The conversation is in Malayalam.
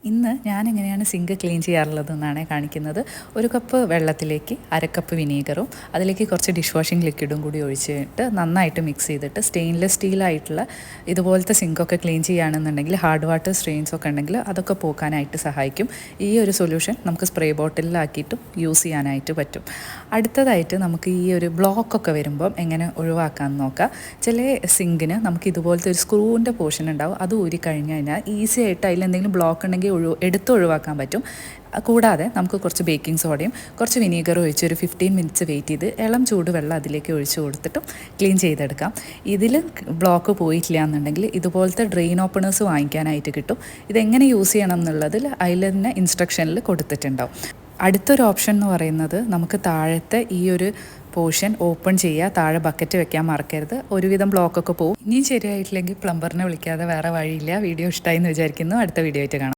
ഇന്ന് ഞാൻ എങ്ങനെയാണ് സിങ്ക് ക്ലീൻ ചെയ്യാറുള്ളതെന്നാണ് കാണിക്കുന്നത്. ഒരു കപ്പ് വെള്ളത്തിലേക്ക് അരക്കപ്പ് വിനീഗറും അതിലേക്ക് കുറച്ച് ഡിഷ് വാഷിംഗ് ലിക്വിഡും കൂടി ഒഴിച്ചിട്ട് നന്നായിട്ട് മിക്സ് ചെയ്തിട്ട് സ്റ്റെയിൻലെസ് സ്റ്റീലായിട്ടുള്ള ഇതുപോലത്തെ സിങ്കൊക്കെ ക്ലീൻ ചെയ്യുകയാണെന്നുണ്ടെങ്കിൽ ഹാർഡ് വാട്ടർ സ്ട്രെയിൻസ് ഒക്കെ ഉണ്ടെങ്കിൽ അതൊക്കെ പോക്കാനായിട്ട് സഹായിക്കും. ഈ ഒരു സൊല്യൂഷൻ നമുക്ക് സ്പ്രേ ബോട്ടിലാക്കിയിട്ടും യൂസ് ചെയ്യാനായിട്ട് പറ്റും. അടുത്തതായിട്ട് നമുക്ക് ഈ ഒരു ബ്ലോക്കൊക്കെ വരുമ്പം എങ്ങനെ ഒഴിവാക്കാമെന്ന് നോക്കാം. ചില സിങ്കിന് നമുക്ക് ഇതുപോലത്തെ ഒരു സ്ക്രൂവിൻ്റെ പോർഷൻ ഉണ്ടാവും. അത് ഊരി കഴിഞ്ഞ് കഴിഞ്ഞാൽ ഈസി ആയിട്ട് അതിലെന്തെങ്കിലും ബ്ലോക്ക് ഉണ്ടെങ്കിൽ എടുത്ത് ഒഴിവാക്കാൻ പറ്റും. കൂടാതെ നമുക്ക് കുറച്ച് ബേക്കിംഗ് സോഡയും കുറച്ച് വിനീഗറും ഒഴിച്ച് ഒരു 15 മിനിറ്റ്സ് വെയിറ്റ് ചെയ്ത് ഇളം ചൂട് വെള്ളം അതിലേക്ക് ഒഴിച്ച് കൊടുത്തിട്ടും ക്ലീൻ ചെയ്തെടുക്കാം. ഇതിൽ ബ്ലോക്ക് പോയിട്ടില്ല എന്നുണ്ടെങ്കിൽ ഇതുപോലത്തെ ഡ്രെയിൻ ഓപ്പണേഴ്സ് വാങ്ങിക്കാനായിട്ട് കിട്ടും. ഇതെങ്ങനെ യൂസ് ചെയ്യണം എന്നുള്ളതിൽ അതിൽ തന്നെ ഇൻസ്ട്രക്ഷനിൽ കൊടുത്തിട്ടുണ്ടാവും. അടുത്തൊരു ഓപ്ഷൻ എന്ന് പറയുന്നത് നമുക്ക് താഴത്തെ ഈ ഒരു പോർഷൻ ഓപ്പൺ ചെയ്യുക, താഴെ ബക്കറ്റ് വെക്കാൻ മറക്കരുത്. ഒരുവിധം ബ്ലോക്കൊക്കെ പോകും. ഇനിയും ശരിയായിട്ടില്ലെങ്കിൽ പ്ലംബറിനെ വിളിക്കാതെ വേറെ വഴിയില്ല. വീഡിയോ ഇഷ്ടമായി എന്ന് വിചാരിക്കുന്നു. അടുത്ത വീഡിയോ ആയിട്ട് കാണാം.